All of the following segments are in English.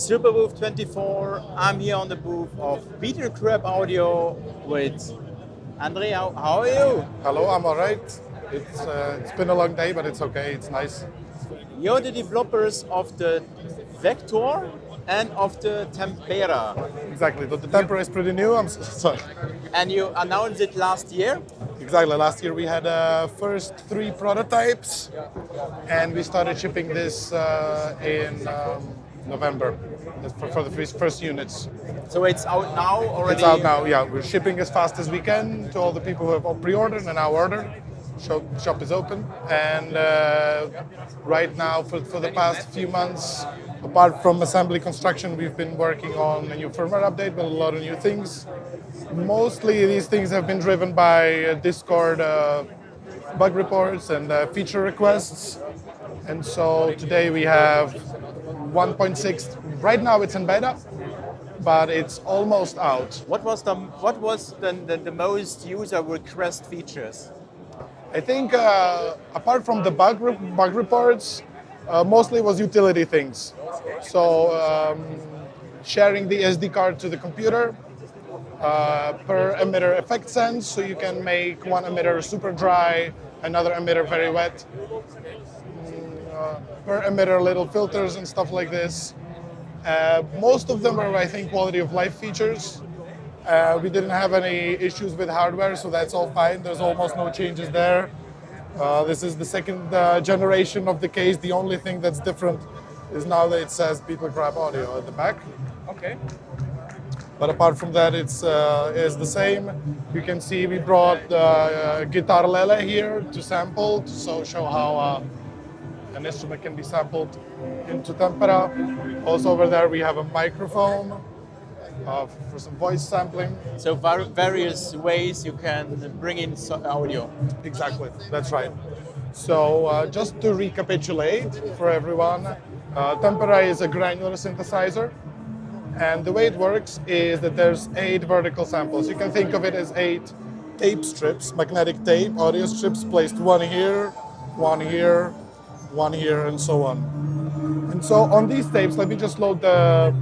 Superbooth 24. I'm here on the booth of Beetlecrab Audio with Andre. How are you? Hello, I'm all right. It's been a long day, but it's okay. It's nice. You're the developers of the Vector and of the Tempera. Exactly. The Tempera is pretty new. Sorry. And you announced it last year? Exactly. Last year we had first 3 prototypes, and we started shipping this in November for the first units. So it's out now already? It's out now, yeah. We're shipping as fast as we can to all the people who have pre-ordered and now ordered. Shop is open, and right now for the past few months, apart from assembly construction, we've been working on a new firmware update with a lot of new things. Mostly these things have been driven by Discord bug reports and feature requests. And so today we have 1.6. Right now it's in beta, but it's almost out. What was the most user request features? I think apart from the bug reports, mostly was utility things. So sharing the SD card to the computer, per emitter effect sense, so you can make one emitter super dry, another emitter very wet, per emitter little filters and stuff like this. Most of them are, I think, quality of life features. We didn't have any issues with hardware, so that's all fine. There's almost no changes there. This is the second generation of the case. The only thing that's different is now that it says Beetlecrab Audio at the back. Okay. But apart from that, it's the same. You can see we brought guitar lele here to sample, to show how an instrument can be sampled into Tempera. Also over there we have a microphone for some voice sampling. So various ways you can bring in audio. Exactly, that's right. So just to recapitulate for everyone, Tempera is a granular synthesizer. And the way it works is that there's 8 vertical samples. You can think of it as 8 tape strips, magnetic tape, audio strips placed one here, one here, one here, and so on. And so on these tapes, let me just load the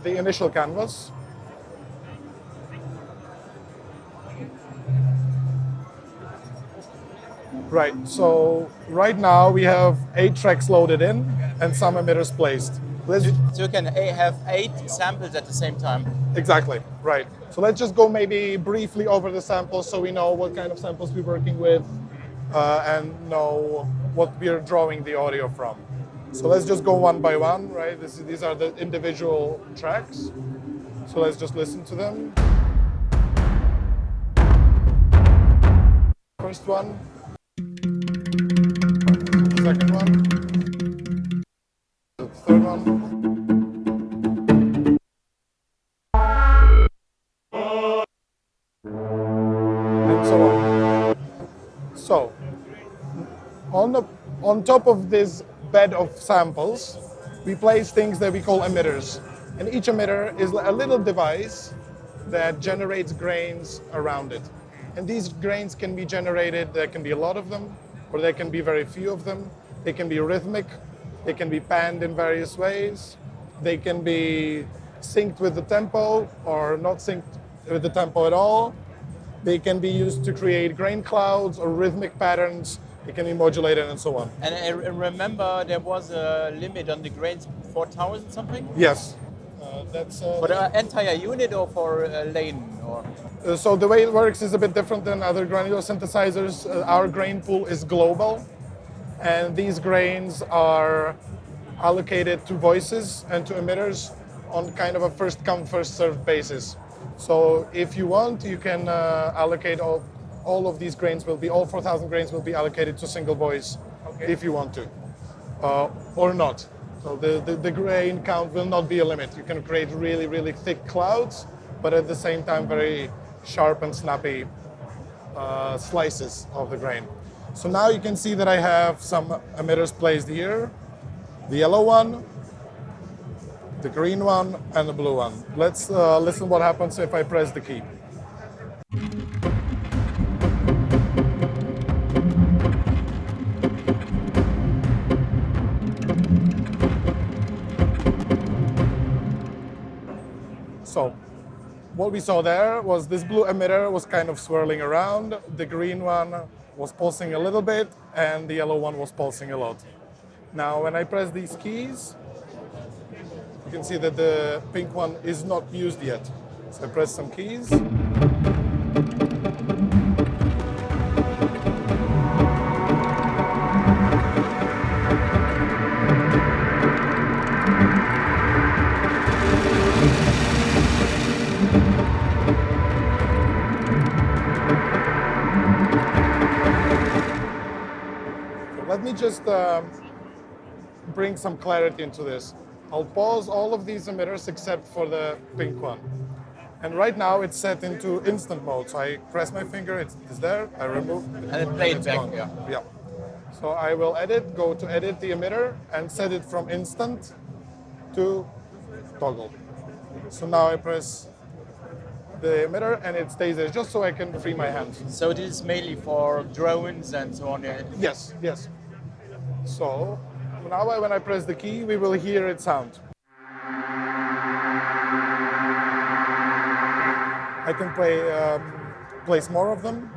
initial canvas. Right, so right now we have 8 tracks loaded in and some emitters placed. So you can have 8 samples at the same time? Exactly, right. So let's just go maybe briefly over the samples so we know what kind of samples we're working with and know what we're drawing the audio from. So let's just go one by one, right? These are the individual tracks. So let's just listen to them. First one. Second one. The third one. And so on. So, on top of this bed of samples, we place things that we call emitters. And each emitter is a little device that generates grains around it. And these grains can be generated, there can be a lot of them, or there can be very few of them. They can be rhythmic, they can be panned in various ways, they can be synced with the tempo or not synced with the tempo at all. They can be used to create grain clouds or rhythmic patterns. It can be modulated and so on. And I remember there was a limit on the grains, 4,000 something? Yes. For the entire unit or for a lane? Or? So the way it works is a bit different than other granular synthesizers. Our grain pool is global, and these grains are allocated to voices and to emitters on kind of a first come, first served basis. So if you want, you can allocate all of these grains all 4,000 grains will be allocated to a single voice, okay, if you want to, or not. So the grain count will not be a limit. You can create really, really thick clouds, but at the same time very sharp and snappy slices of the grain. So now you can see that I have some emitters placed here, the yellow one, the green one, and the blue one. Let's listen what happens if I press the key. what we saw there was this blue emitter was kind of swirling around, the green one was pulsing a little bit, and the yellow one was pulsing a lot. Now, when I press these keys, you can see that the pink one is not used yet. So I press some keys. Let me just bring some clarity into this. I'll pause all of these emitters except for the pink one. And right now it's set into instant mode. So I press my finger, it's there, I remove it. And it played back, gone. Yeah. So I will go to edit the emitter and set it from instant to toggle. So now I press the emitter and it stays there just so I can free my hands. So this is mainly for drones and so on? Yes. So now when I press the key, we will hear it sound. I can place more of them.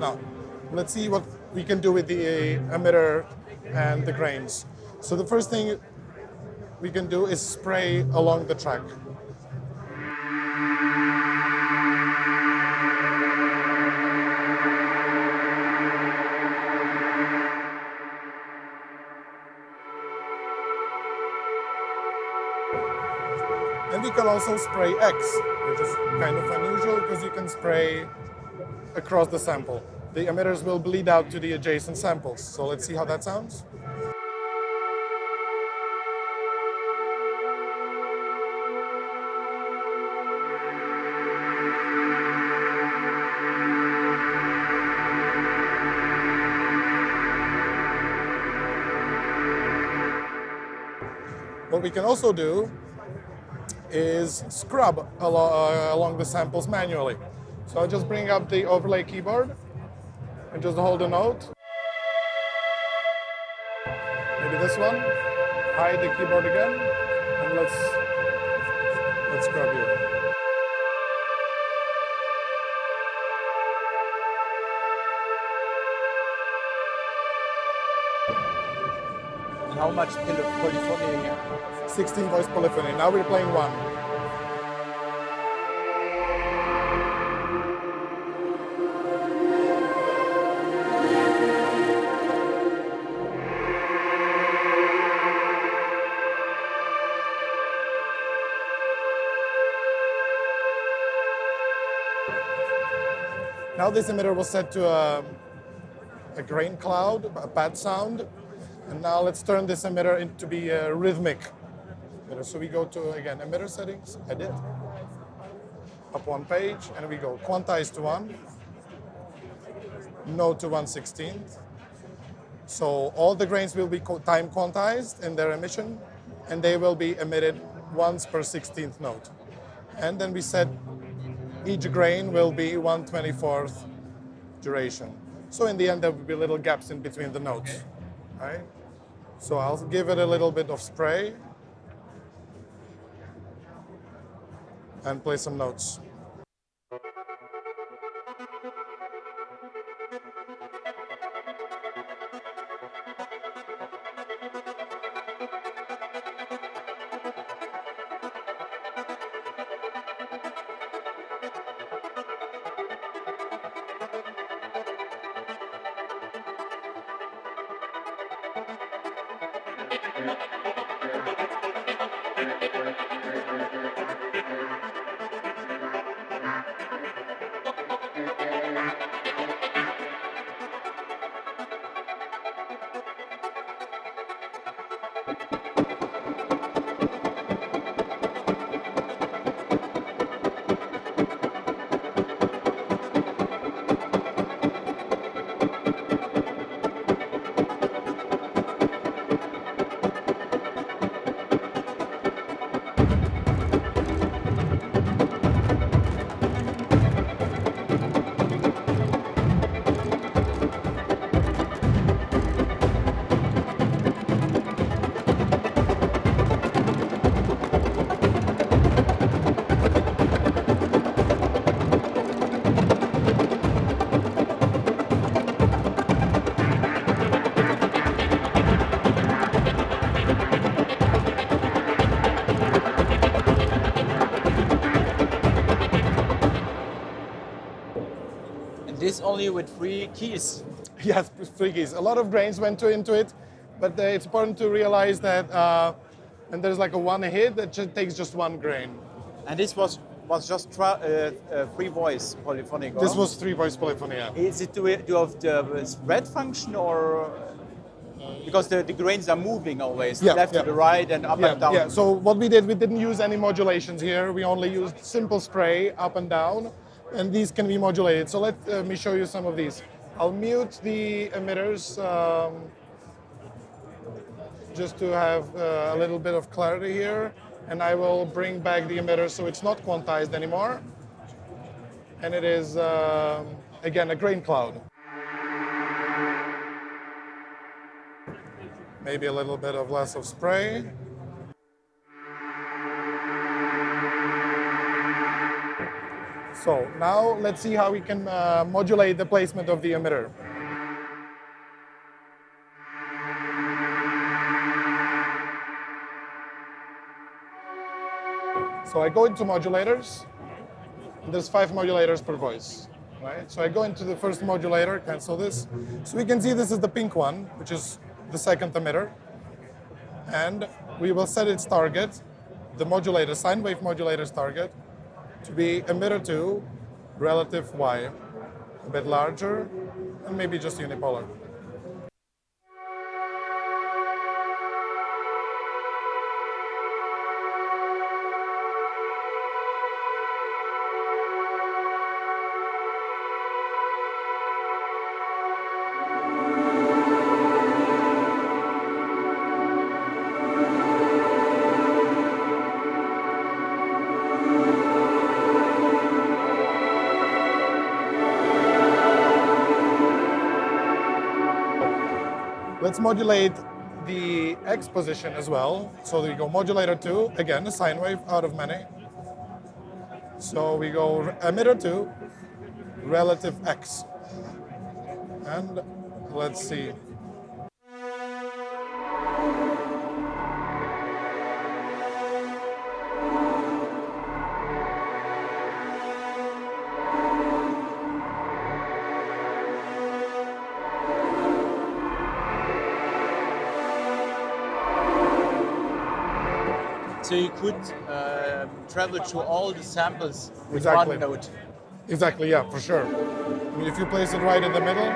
Now, let's see what we can do with the emitter and the grains. So the first thing we can do is spray along the track. And we can also spray X, which is kind of unusual because you can spray across the sample. The emitters will bleed out to the adjacent samples. So let's see how that sounds. What we can also do is scrub along the samples manually. So I'll just bring up the overlay keyboard and just hold a note. Maybe this one. Hide the keyboard again, and let's scrub here. And how much polyphony here? 16 voice polyphony. Now we're playing one. Now this emitter was set to a grain cloud, a pad sound. And now let's turn this emitter into be a rhythmic emitter. So we go to, again, emitter settings, edit, up one page, and we go quantize to 1, no to 1/16. So all the grains will be time quantized in their emission, and they will be emitted once per 16th note. And then we set each grain will be 1/24th duration. So in the end, there will be little gaps in between the notes. Right? So I'll give it a little bit of spray and play some notes. only with 3 keys. Yes, 3 keys. A lot of grains went into it, but it's important to realize that when there's like a one hit, it takes just 1 grain. And this was just 3 voice polyphonic. This was 3 voice polyphony. Yeah. Is it do you have the spread function or because the grains are moving always left to the right and up and down? Yeah. So what we did, we didn't use any modulations here. We only used simple spray up and down, and these can be modulated. So let me show you some of these. I'll mute the emitters just to have a little bit of clarity here, and I will bring back the emitter so it's not quantized anymore. And it is, again, a grain cloud. Maybe a little bit of less of spray. So now let's see how we can modulate the placement of the emitter. So I go into modulators. There's 5 modulators per voice, right? So I go into the first modulator, cancel this. So we can see this is the pink one, which is the second emitter. And we will set its target, the modulator, sine wave modulator's target, to be emitter 2 relative Y, a bit larger, and maybe just unipolar. Let's modulate the X position as well. So we go modulator 2, again, a sine wave out of many. So we go emitter 2, relative X. And let's see. So you could travel through all the samples with Exactly. one note. Exactly, yeah, for sure. I mean, if you place it right in the middle,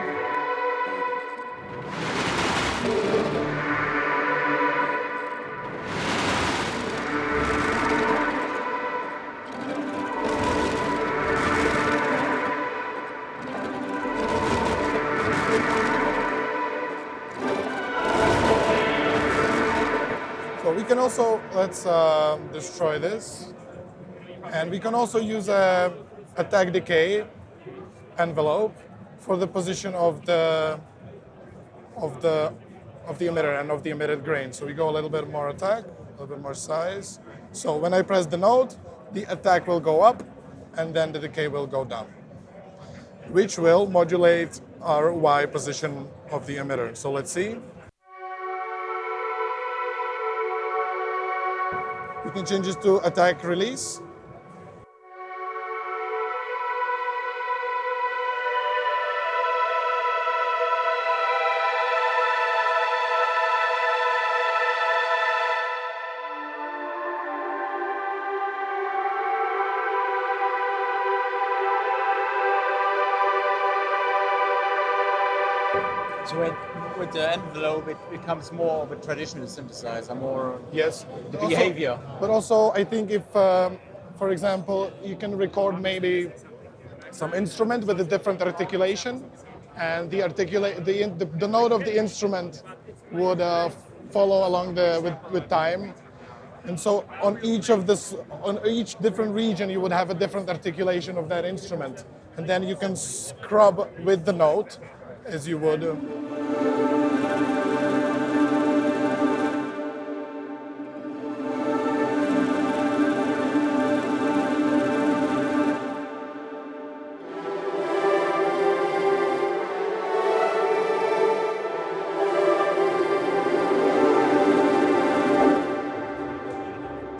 so we can also, let's destroy this. And we can also use a attack decay envelope for the position of the emitter and of the emitted grain. So we go a little bit more attack, a little bit more size. So when I press the note, the attack will go up and then the decay will go down, which will modulate our Y position of the emitter. So let's see. You can change this to attack release. So with the envelope, it becomes more of a traditional synthesizer, more Yes. the behavior. But also, I think if, for example, you can record maybe some instrument with a different articulation, and the note of the instrument would follow along with time. And so on each different region, you would have a different articulation of that instrument, and then you can scrub with the note as you would.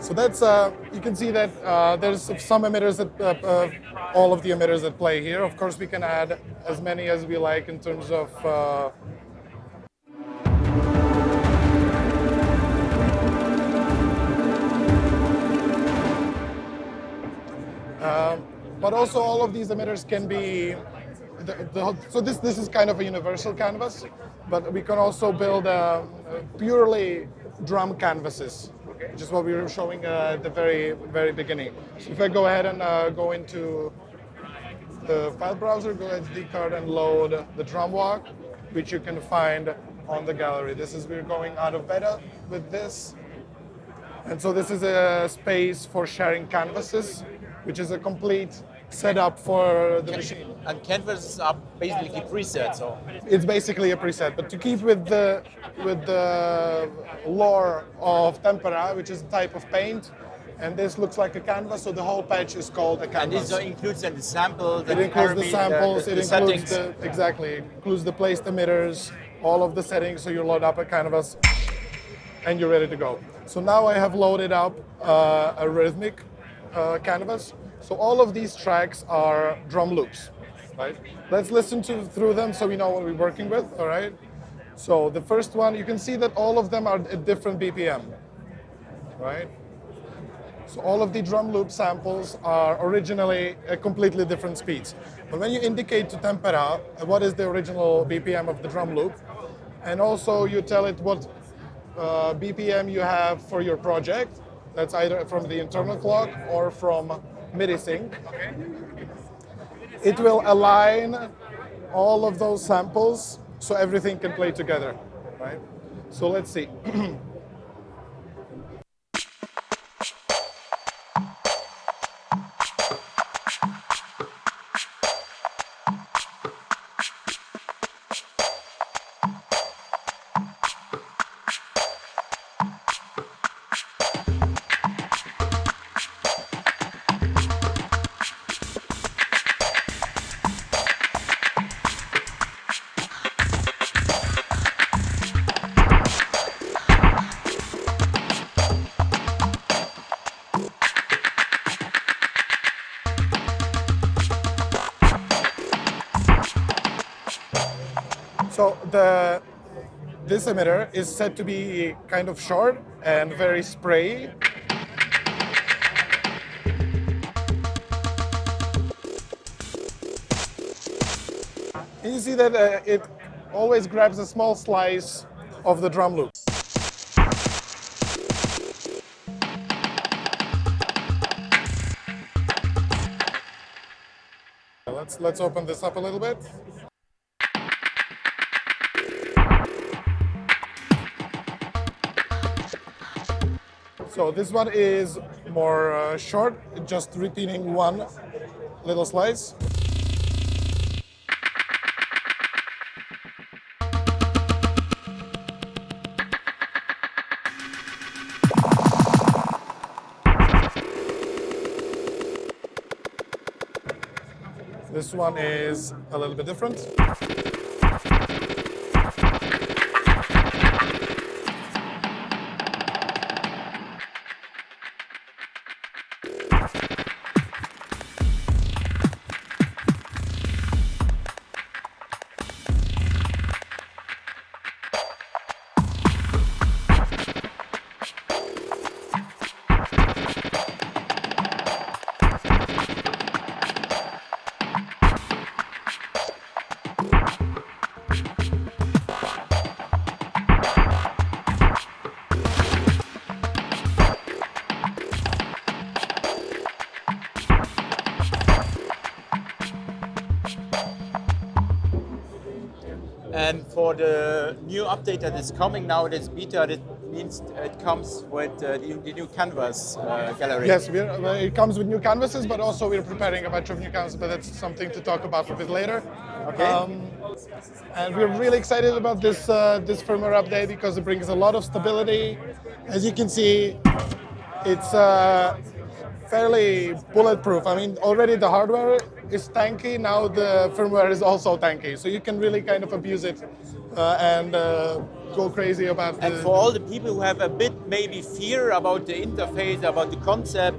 So that's, you can see that there's some emitters that all of the emitters that play here. Of course, we can add as many as we like in terms of but also all of these emitters can be, so this is kind of a universal canvas, but we can also build purely drum canvases, which is what we were showing at the very beginning. So if I go ahead and go into the file browser, go SD card and load the drum walk, which you can find on the gallery. We're going out of beta with this. And so this is a space for sharing canvases, which is a complete setup for the machine. And canvases are basically presets, so It's basically a preset, but to keep with the lore of Tempera, which is a type of paint, and this looks like a canvas, so the whole patch is called a and canvas. this includes then the sample, It includes the samples, the it includes settings. it includes the placed emitters, all of the settings, so you load up a canvas and you're ready to go. So now I have loaded up a rhythmic canvas. So all of these tracks are drum loops, right? Let's listen through them so we know what we're working with, all right? So the first one, you can see that all of them are at different BPM, right? So all of the drum loop samples are originally at completely different speeds. But when you indicate to Tempera what is the original BPM of the drum loop, and also you tell it what BPM you have for your project, that's either from the internal clock or from MIDI sync, it will align all of those samples so everything can play together, right? So let's see. So this emitter is said to be kind of short and very sprayy. And you see that it always grabs a small slice of the drum loop. Let's open this up a little bit. So this one is more short, just repeating one little slice. This one is a little bit different. And for the new update that is coming now, this beta, that means it comes with the new canvas gallery. Yes, it comes with new canvases, but also we're preparing a bunch of new canvases, but that's something to talk about a bit later. Okay. And we're really excited about this firmware update because it brings a lot of stability. As you can see, it's fairly bulletproof. I mean, already the hardware is tanky, now the firmware is also tanky. So you can really kind of abuse it and go crazy about it. And for all the people who have a bit maybe fear about the interface, about the concept,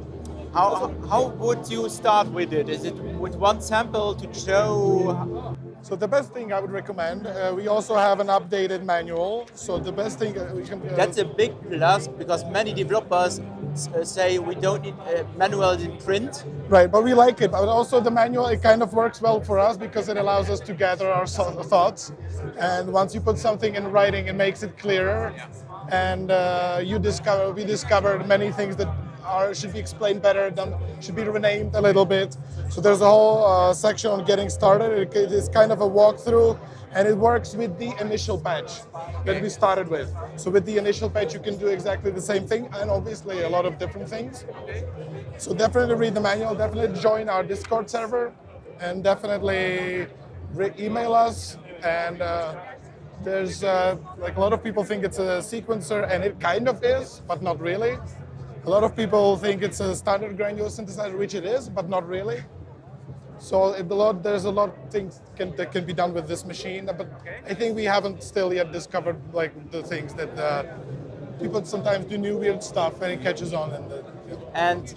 How would you start with it? Is it with one sample to show? So the best thing I would recommend, we also have an updated manual. So the best thing we can... That's a big plus because many developers say we don't need manuals in print. Right, but we like it. But also the manual, it kind of works well for us because it allows us to gather our thoughts. And once you put something in writing, it makes it clearer. And we discovered many things that should be explained better, should be renamed a little bit. So there's a whole section on getting started. It is kind of a walkthrough, and it works with the initial patch that we started with. So with the initial patch, you can do exactly the same thing, and obviously a lot of different things. So definitely read the manual, definitely join our Discord server, and definitely email us. And there's like a lot of people think it's a sequencer, and it kind of is, but not really. A lot of people think it's a standard granular synthesizer, which it is, but not really. So there's a lot of things that can be done with this machine, but I think we haven't still yet discovered like the things that people sometimes do new weird stuff and it catches on. And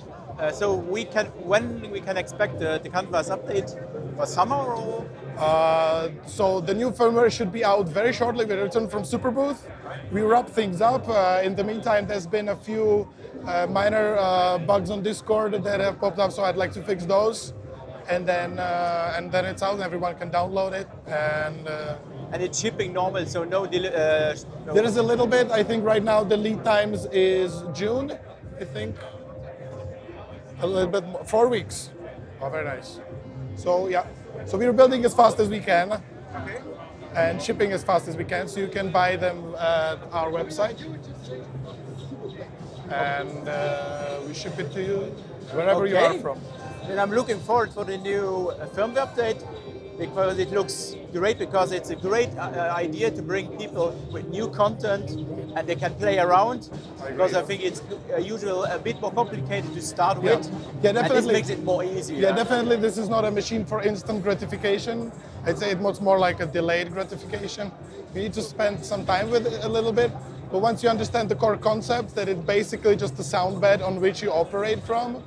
so when we can expect the Canvas update for summer or? So the new firmware should be out very shortly. We return from Superbooth. We wrap things up. In the meantime, there's been a few minor bugs on Discord that have popped up, so I'd like to fix those. And then it's out and everyone can download it. And it's shipping normal, so no delay. There is a little bit. I think right now the lead times is June, I think. A little bit more, 4 weeks. Oh, very nice. So yeah, so we're building as fast as we can. Okay. And shipping as fast as we can, so you can buy them at our website. And we ship it to you wherever you are from. And I'm looking forward for the new firmware update because it looks great, because it's a great idea to bring people with new content and they can play around. Because I think it's usually a bit more complicated to start with. Yeah, definitely. And this makes it more easy. Yeah, definitely. This is not a machine for instant gratification. I'd say it's more like a delayed gratification. You need to spend some time with it a little bit. But once you understand the core concept, that it's basically just a sound bed on which you operate from,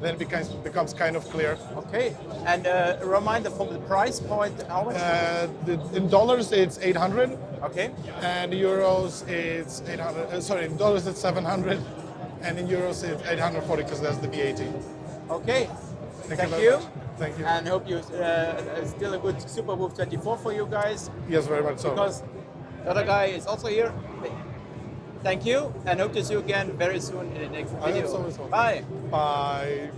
then it becomes kind of clear. Okay, and a reminder from the price point, how much? In dollars, it's 800. Okay. And euros, it's 800. Sorry, in dollars, it's 700. And in euros, it's 840 because that's the VAT. Okay. Thank you. Thank you. And hope you still a good Superbooth 24 for you guys. Yes, very much so. Because the other guy is also here. Thank you, and hope to see you again very soon in the next video. I hope so as well. Bye. Bye.